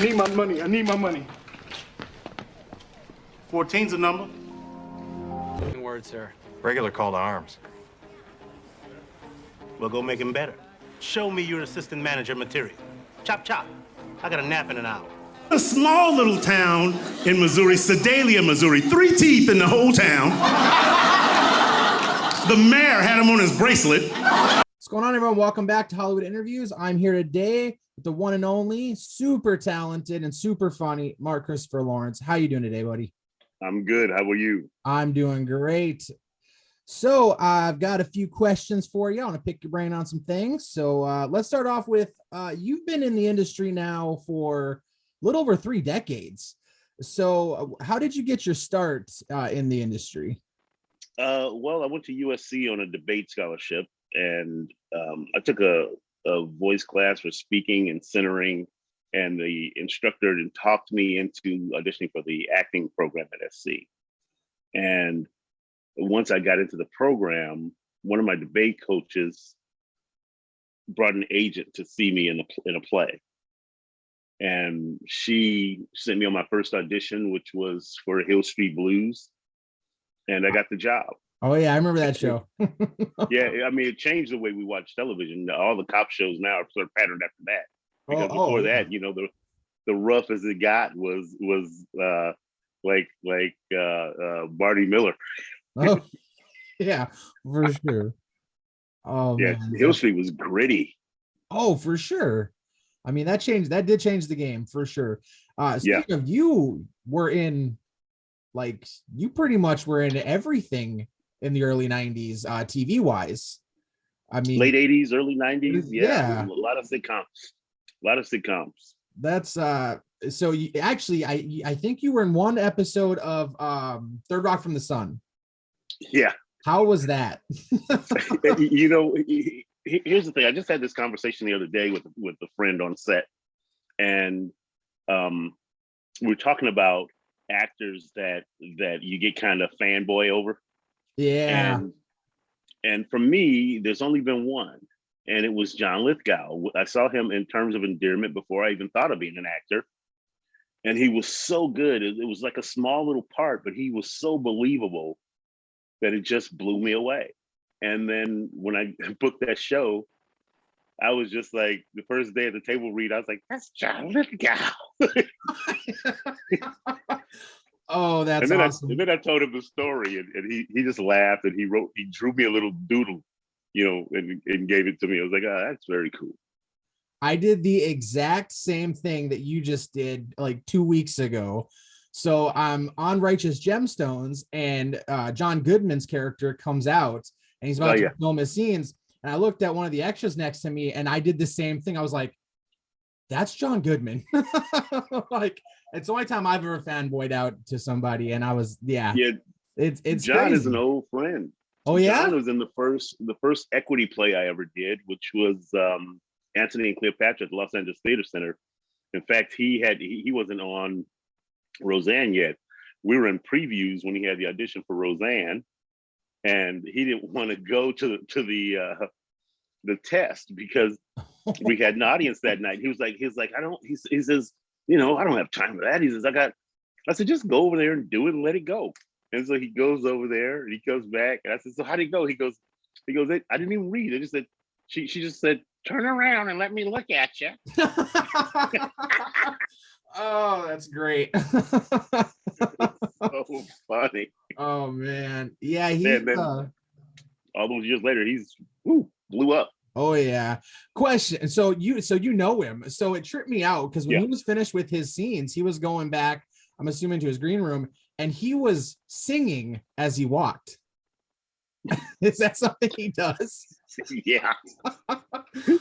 need my money. I need my money. 14's a number. Word, sir. Regular call to arms. Well, go make him better. Show me your assistant manager material. Chop, chop. I got a nap in an hour. A small little town in Missouri, Sedalia, Missouri. 3 teeth in the whole town. The mayor had him on his bracelet. What's going on, everyone? Welcome back to Hollywood Interviews. I'm here today with the one and only, super talented and super funny Mark Christopher Lawrence. How you doing today, buddy? I'm good. How are you? I'm doing great. So I've got a few questions for you. I want to pick your brain on some things. So let's start off with, you've been in the industry now for a little over 3 decades. So how did you get your start in the industry? Well, I went to USC on a debate scholarship, and I took a voice class for speaking and centering, and the instructor talked me into auditioning for the acting program at SC. And once I got into the program, one of my debate coaches brought an agent to see me in a play. And she sent me on my first audition, which was for Hill Street Blues. And I got the job. Oh, yeah, I remember that show. Yeah, I mean, it changed the way we watch television. All the cop shows now are sort of patterned after that. Because before that, you know, the rough as it got was like Barney Miller. Oh, yeah, for sure. Oh, yeah, man. Hill Street was gritty. Oh, for sure. I mean, that did change the game for sure. Speaking of, you pretty much were in everything in the early 90s, TV wise. I mean, late 80s, early 90s. Yeah. A lot of sitcoms. That's so you actually, I think you were in one episode of Third Rock from the Sun. Yeah. How was that? You know, here's the thing. I just had this conversation the other day with a friend on set, and we were talking about actors that you get kind of fanboy over. Yeah. And for me, there's only been one, and it was John Lithgow. I saw him in Terms of Endearment before I even thought of being an actor. And he was so good. It was like a small little part, but he was so believable that it just blew me away. And then when I booked that show, I was just like, the first day at the table read, I was like, that's John Lithgow. Oh, that's awesome. And then I told him the story, and he just laughed, and he drew me a little doodle, you know, and gave it to me. I was like, that's very cool. I did the exact same thing that you just did like 2 weeks ago. So I'm on Righteous Gemstones, and John Goodman's character comes out, and he's about to film his scenes. And I looked at one of the extras next to me, and I did the same thing. I was like, that's John Goodman. Like, it's the only time I've ever fanboyed out to somebody. And I was, it's John crazy. Is an old friend. Oh, yeah? John was in the first equity play I ever did, which was Antony and Cleopatra at the Los Angeles Theater Center. In fact, he wasn't on Roseanne yet. We were in previews when he had the audition for Roseanne, and he didn't want to go to the test because we had an audience that night. He says, you know, I don't have time for that. He says, I said, just go over there and do it and let it go. And so he goes over there and he comes back, and I said, so how'd it go? He goes, I didn't even read. I just said, she just said, turn around and let me look at you. Oh, that's great. So funny. Oh, man. Yeah, all those years later, he's blew up. Oh, yeah. Question. So you know him. So it tripped me out because when he was finished with his scenes, he was going back, I'm assuming, to his green room, and he was singing as he walked. Is that something he does? Yeah.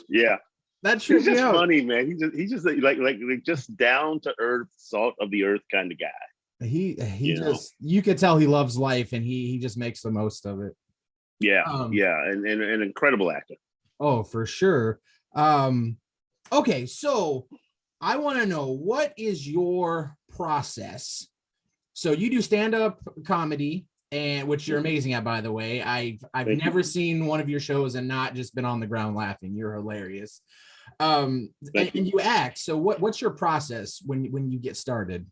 Yeah. That tripped me out. He's just out. funny, man. He's just like just down to earth, salt of the earth kind of guy. You could tell he loves life, and he just makes the most of it. Yeah. And an incredible actor. Oh, for sure. Okay, so I want to know, what is your process? So you do stand-up comedy, and which you're amazing at, by the way. I've never seen one of your shows and not just been on the ground laughing. You're hilarious. Thank And you. you act. So what's your process when you get started?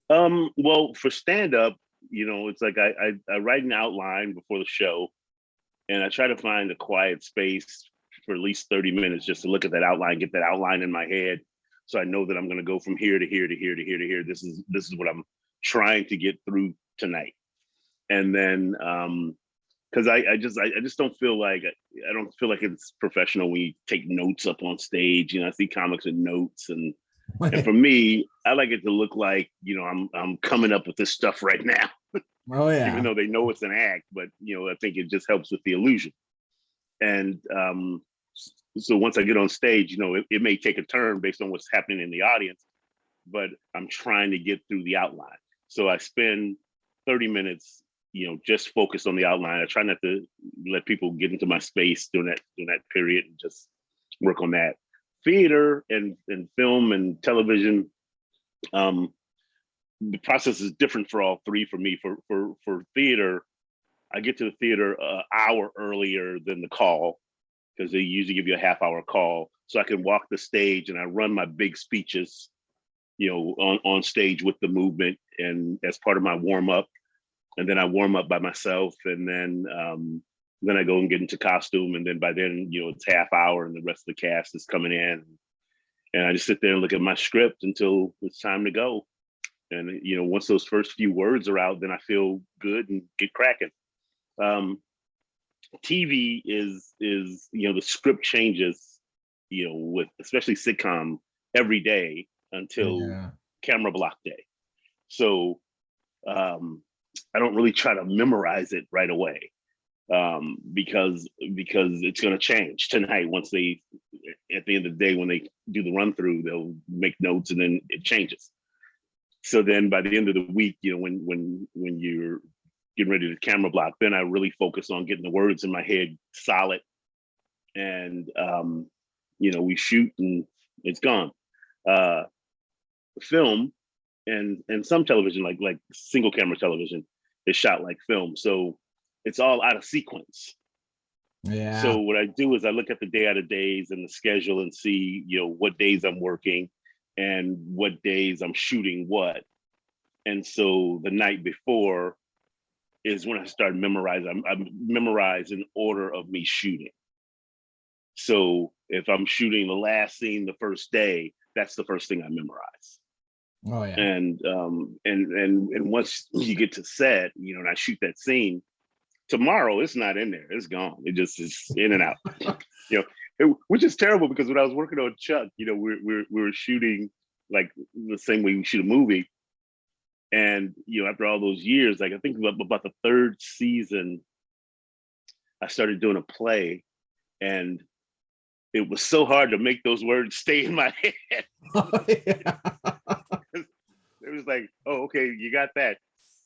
Well, for stand up, it's like I write an outline before the show, and I try to find a quiet space for at least 30 minutes just to look at that outline, get that outline in my head, so I know that I'm going to go from here to here to here to here to here. This is what I'm trying to get through tonight. And then because I just don't feel like it's professional when you take notes up on stage. I see comics with notes, and for me, I like it to look like I'm coming up with this stuff right now, Oh even yeah. though they know it's an act. But I think it just helps with the illusion. And so once I get on stage, it may take a turn based on what's happening in the audience, but I'm trying to get through the outline. So I spend 30 minutes, just focused on the outline. I try not to let people get into my space during that period, and just work on that. Theater and film and television, the process is different for all three. For me, for theater, I get to the theater an hour earlier than the call, because they usually give you a half-hour call, so I can walk the stage and I run my big speeches, on stage with the movement and as part of my warm up, and then I warm up by myself, and then I go and get into costume, and then by then it's half hour and the rest of the cast is coming in, and I just sit there and look at my script until it's time to go. And once those first few words are out, then I feel good and get cracking. TV is the script changes, with especially sitcom, every day until Yeah. camera block day. So I don't really try to memorize it right away, because it's going to change tonight. Once they, at the end of the day, when they do the run through, they'll make notes and then it changes. So then by the end of the week, when you're getting ready to camera block, then I really focus on getting the words in my head solid, and we shoot and it's gone. Film and some television, like single camera television, is shot like film, so it's all out of sequence. Yeah. So what I do is I look at the day out of days and the schedule and see what days I'm working and what days I'm shooting what. And so the night before is when I start memorizing. I'm memorize in order of me shooting. So if I'm shooting the last scene the first day, that's the first thing I memorize. Oh yeah. And once you get to set, and I shoot that scene, tomorrow it's not in there. It's gone. It just is in and out. Which is terrible, because when I was working on Chuck, we were shooting like the same way we shoot a movie. And after all those years, like I think about the third season, I started doing a play, and it was so hard to make those words stay in my head. Oh, yeah. It was like, oh, okay, you got that.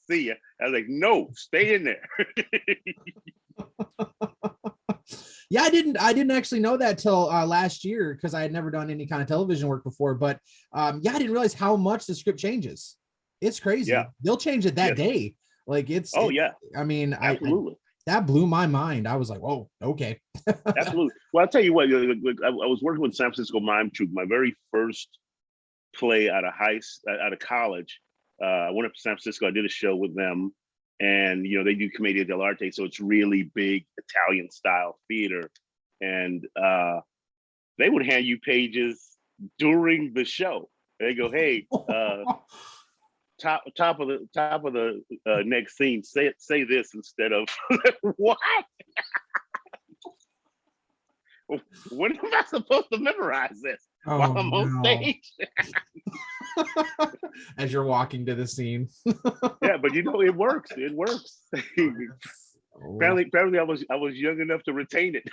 See ya. I was like, no, stay in there. Yeah, I didn't actually know that till last year, because I had never done any kind of television work before. But yeah, I didn't realize how much the script changes. It's crazy. Yeah. They'll change it that Yes. day. Like Oh yeah, I mean, absolutely. that blew my mind. I was like, whoa, okay. Absolutely. Well, I'll tell you what, I was working with San Francisco Mime Troupe. My very first play out of college. I went up to San Francisco. I did a show with them, and they do Commedia dell'arte, so it's really big Italian style theater. And they would hand you pages during the show. They go, "Hey, top of the next scene, say this instead of what? When am I supposed to memorize this while I'm on stage?" As you're walking to the scene. Yeah, but it works. It works. Apparently, I was young enough to retain it.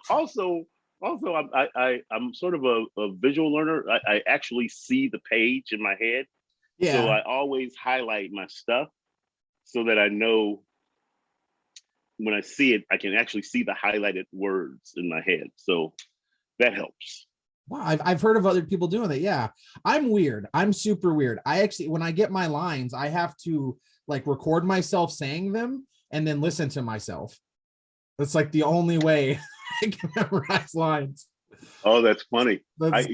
Also, I'm sort of a visual learner. I actually see the page in my head, so Yeah. I always highlight my stuff so that I know when I see it, I can actually see the highlighted words in my head. So that helps. Wow, I've heard of other people doing that. Yeah, I'm weird. I'm super weird. I actually, when I get my lines, I have to like record myself saying them and then listen to myself. That's like the only way I can memorize lines. Oh, that's funny. That's,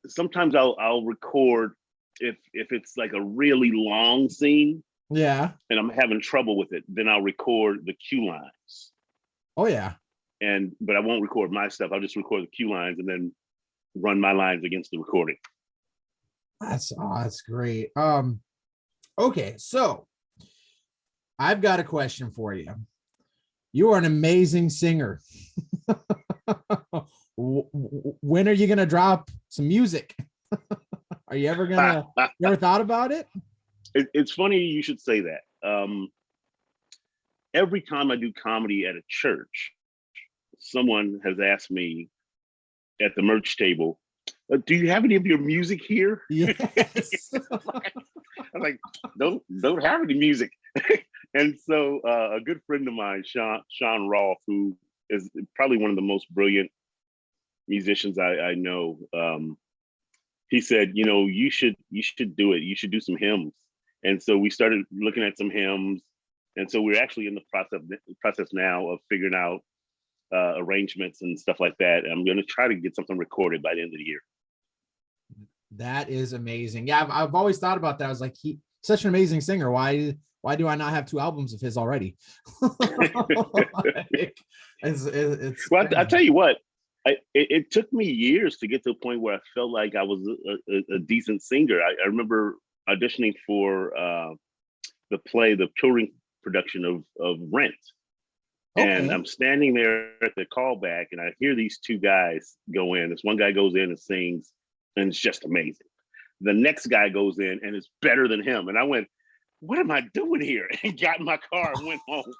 Sometimes I'll record if it's like a really long scene yeah. and I'm having trouble with it, then I'll record the cue lines. Oh yeah. But I won't record my stuff. I'll just record the cue lines and then run my lines against the recording. That's great. Okay, so I've got a question for you. You are an amazing singer. When are you gonna drop some music? Are you ever gonna? You ever thought about it? It's funny you should say that. Every time I do comedy at a church, someone has asked me at the merch table, "Do you have any of your music here?" Yes. I'm like, don't have any music. And so a good friend of mine, Sean Rolfe, who is probably one of the most brilliant musicians I know, he said, you should do it. You should do some hymns. And so we started looking at some hymns. And so we're actually in the process now of figuring out arrangements and stuff like that. And I'm going to try to get something recorded by the end of the year. That is amazing. Yeah, I've always thought about that. I was like, he's such an amazing singer. Why do I not have 2 albums of his already? Well, I tell you what, it took me years to get to a point where I felt like I was a decent singer. I remember auditioning for the touring production of Rent. Okay. And I'm standing there at the callback and I hear these 2 guys go in. This one guy goes in and sings, and it's just amazing. The next guy goes in and it's better than him. And I went, what am I doing here? And got in my car and went home.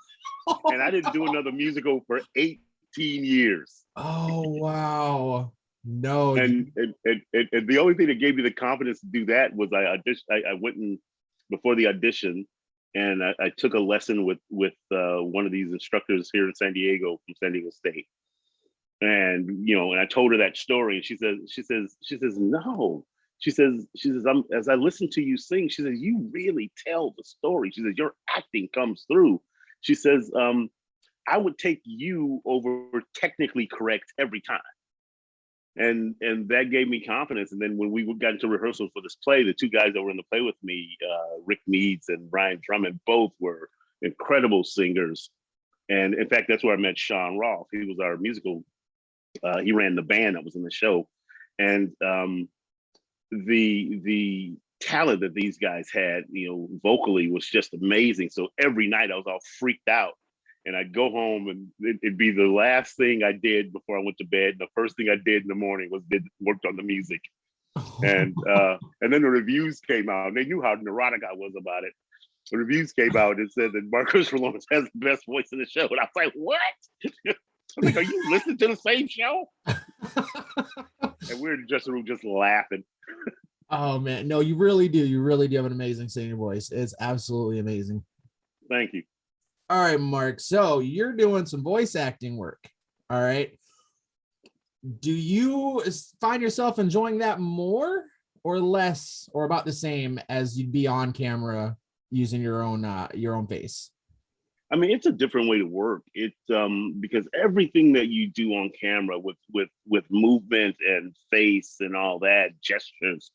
And I didn't do another musical for 18 years. Oh, wow. No. And the only thing that gave me the confidence to do that was I went in before the audition and I took a lesson with one of these instructors here in San Diego from San Diego State. And and I told her that story, and she says no. She says as I listen to you sing, she says you really tell the story. She says your acting comes through. She says I would take you over technically correct every time. And that gave me confidence. And then when we got into rehearsal for this play, the 2 guys that were in the play with me, Rick Meads and Brian Drummond, both were incredible singers. And in fact, that's where I met Sean Rolfe. He was our musical. He ran the band that was in the show. And the talent that these guys had, vocally was just amazing. So every night I was all freaked out. And I'd go home and it'd be the last thing I did before I went to bed. The first thing I did in the morning was worked on the music. And then the reviews came out. And they knew how neurotic I was about it. The reviews came out and said that Mark Christopher Lawrence has the best voice in the show. And I was like, what? I was like, are you listening to the same show? And we're in the dressing room just laughing. Oh, man. No, you really do. You really do have an amazing singing voice. It's absolutely amazing. Thank you. All right, Mark. So you're doing some voice acting work. All right. Do you find yourself enjoying that more or less or about the same as you'd be on camera using your own face? I mean, it's a different way to work. It's because everything that you do on camera with movement and face and all that, gestures,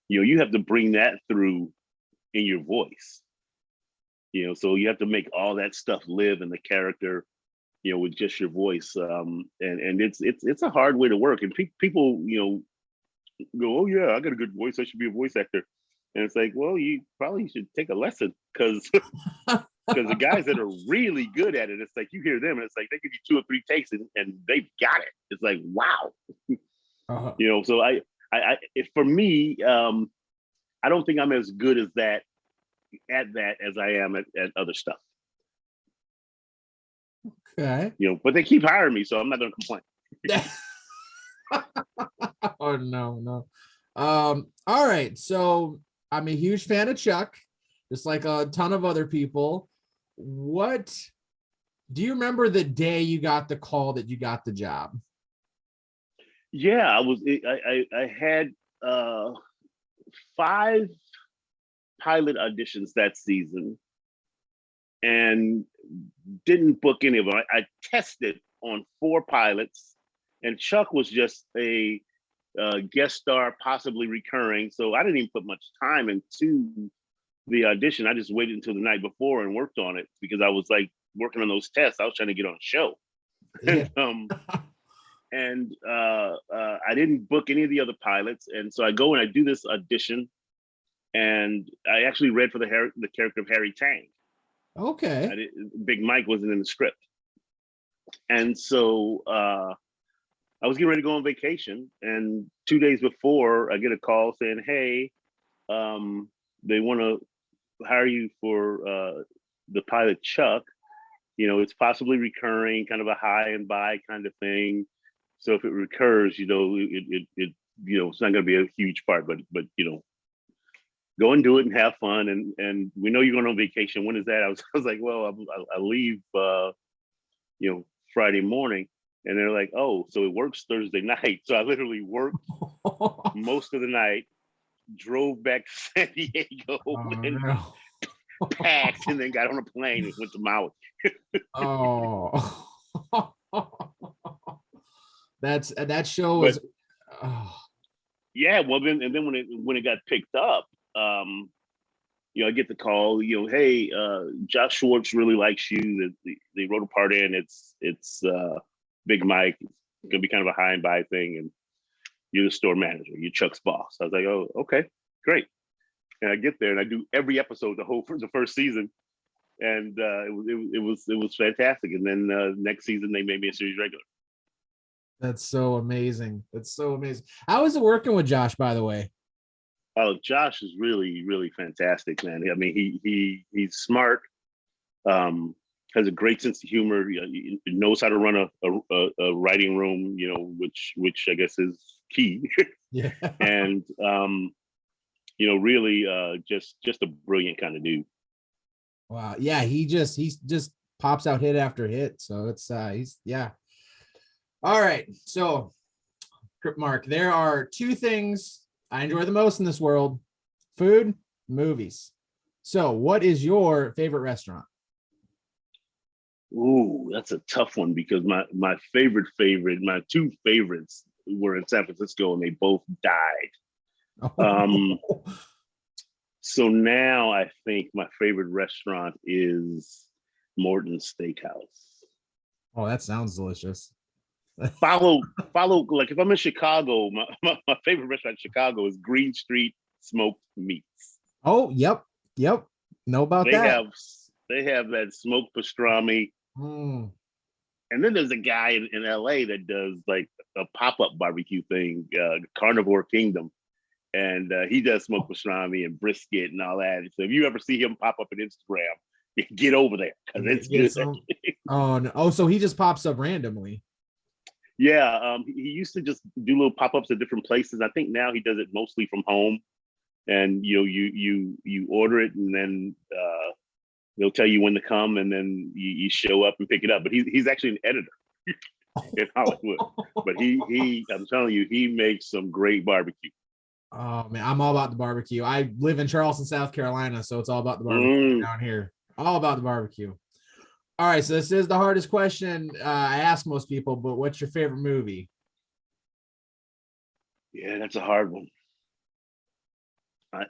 you have to bring that through in your voice. So you have to make all that stuff live in the character, with just your voice. And it's a hard way to work. And people, go, oh yeah, I got a good voice. I should be a voice actor. And it's like, well, you probably should take a lesson because the guys that are really good at it, it's like you hear them and it's like they give you 2 or 3 takes and they've got it. It's like, wow. Uh-huh. So I for me, I don't think I'm as good as that as I am at other stuff. Okay. But they keep hiring me, so I'm not gonna complain. Oh no. All right. So I'm a huge fan of Chuck, just like a ton of other people. What do you remember the day you got the call that you got the job? Yeah, I had 5 pilot auditions that season, and didn't book any of them. I tested on 4 pilots, and Chuck was just a guest star, possibly recurring. So I didn't even put much time into the audition. I just waited until the night before and worked on it because I was like working on those tests. I was trying to get on a show. Yeah. I didn't book any of the other pilots. And so I go and I do this audition, and I actually read for the character of Harry Tang. Okay. Big Mike wasn't in the script. And so I was getting ready to go on vacation, and 2 days before I get a call saying, hey, they want to hire you for the pilot Chuck. You know, it's possibly recurring, kind of a high and by kind of thing. So if it recurs, you know, it it's not going to be a huge part, but go and do it and have fun. And we know you're going on vacation. When is that? I was like, well, I leave, Friday morning. And they're like, oh, so it works Thursday night. So I literally worked most of the night, drove back to San Diego, and packed, and then got on a plane and went to Maui. Oh, that show was. Yeah, well, then when it got picked up, I get the call. Hey, Josh Schwartz really likes you. They wrote a part in. It's Big Mike. It's gonna be kind of a high and by thing, and you're the store manager. You're Chuck's boss. I was like, oh, okay, great. And I get there and I do every episode the first season, and it was fantastic. And then next season they made me a series regular. That's so amazing. That's so amazing. How is it working with Josh, by the way? Oh, Josh is really, really fantastic, man. I mean, he's smart, has a great sense of humor. He knows how to run a writing room, which I guess is key. Yeah. And really just a brilliant kind of dude. Wow. Yeah, he just pops out hit after hit. So it's yeah. All right. So Mark, there are 2 things I enjoy the most in this world: food, movies. So what is your favorite restaurant? Ooh, that's a tough one because my my 2 favorites were in San Francisco and they both died. So now I think my favorite restaurant is Morton's Steakhouse. Oh, that sounds delicious. Follow, like if I'm in Chicago, my favorite restaurant in Chicago is Green Street Smoked Meats. Oh, yep. Know about that. They have that smoked pastrami. Mm. And then there's a guy in LA that does like a pop-up barbecue thing, Carnivore Kingdom. And he does smoked pastrami and brisket and all that. So if you ever see him pop up on Instagram, get over there because it's good. Oh, no. Oh, so he just pops up randomly. Yeah, he used to just do little pop-ups at different places. I think now he does it mostly from home, and you order it, and then they'll tell you when to come, and then you show up and pick it up. But he's actually an editor in Hollywood. But he I'm telling you, he makes some great barbecue. Oh man, I'm all about the barbecue. I live in Charleston, South Carolina, so it's all about the barbecue down here. All about the barbecue. All right, so this is the hardest question I ask most people, but what's your favorite movie? Yeah, that's a hard one.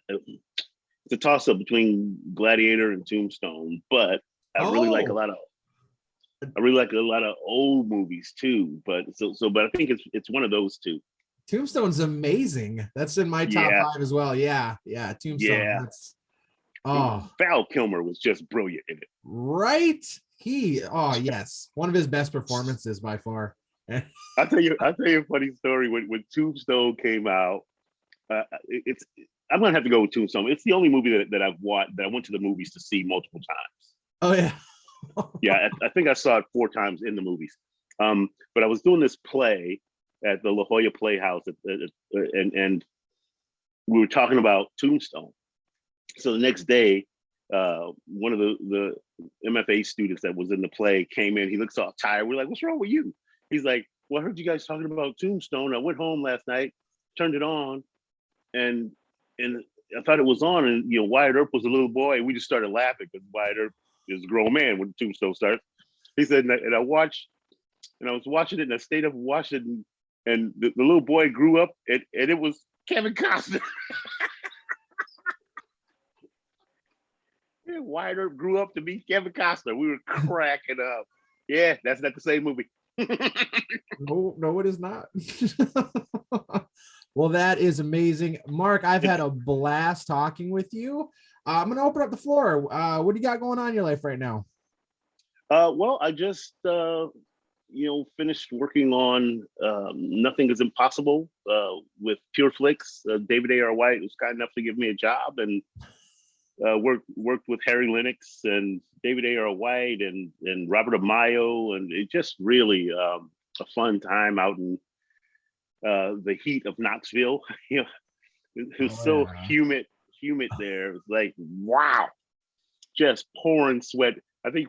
It's a toss-up between Gladiator and Tombstone, but I really like a lot of old movies too. But I think it's one of those 2. Tombstone's amazing. That's in my top 5 as well. Yeah, Tombstone. Yeah. Val Kilmer was just brilliant in it. Right? Yes, one of his best performances by far. I'll tell you a funny story. When Tombstone came out, I'm gonna have to go with Tombstone. It's the only movie that I've watched that I went to the movies to see multiple times. Oh yeah. Yeah, I think I saw it 4 times in the movies. But I was doing this play at the La Jolla Playhouse, and we were talking about Tombstone. So the next day, one of the MFA students that was in the play came in. He looks all tired. We're like, "What's wrong with you?" He's like, "Well, I heard you guys talking about Tombstone. I went home last night, turned it on, and I thought it was on, and Wyatt Earp was a little boy. And we just started laughing because Wyatt Earp is a grown man when the Tombstone starts. He said, and I was watching it in the state of Washington, and the little boy grew up, and it was Kevin Costner. Yeah, Wyatt Earp grew up to be Kevin Costner. We were cracking up. Yeah, that's not the same movie. No, it is not. Well, that is amazing. Mark, I've had a blast talking with you. I'm going to open up the floor. What do you got going on in your life right now? Well, I just, finished working on Nothing is Impossible with Pure Flix. David A.R. White was kind enough to give me a job, and worked with Harry Lennox and David A.R. White and Robert Amayo, and it just really a fun time out in the heat of Knoxville. It was so humid there. It was like, wow, just pouring sweat. I think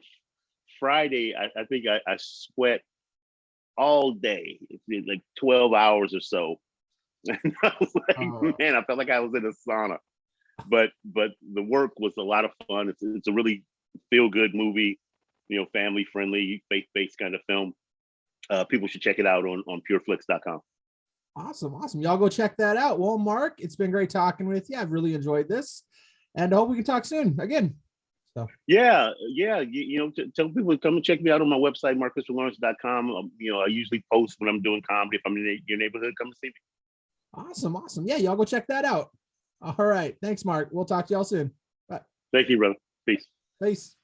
Friday, I think I sweat all day, like 12 hours or so. And I was like, man, I felt like I was in a sauna. But the work was a lot of fun. It's a really feel good movie, family friendly, faith based kind of film. People should check it out on pureflix.com. Awesome. Y'all go check that out. Well, Mark, it's been great talking with you. I've really enjoyed this, and I hope we can talk soon again. So yeah. Tell people to come and check me out on my website, marcusforlawrence.com. I usually post when I'm doing comedy. If I'm in your neighborhood, come and see me. Awesome. Yeah, y'all go check that out. All right. Thanks, Mark. We'll talk to y'all soon. Bye. Thank you, brother. Peace. Peace.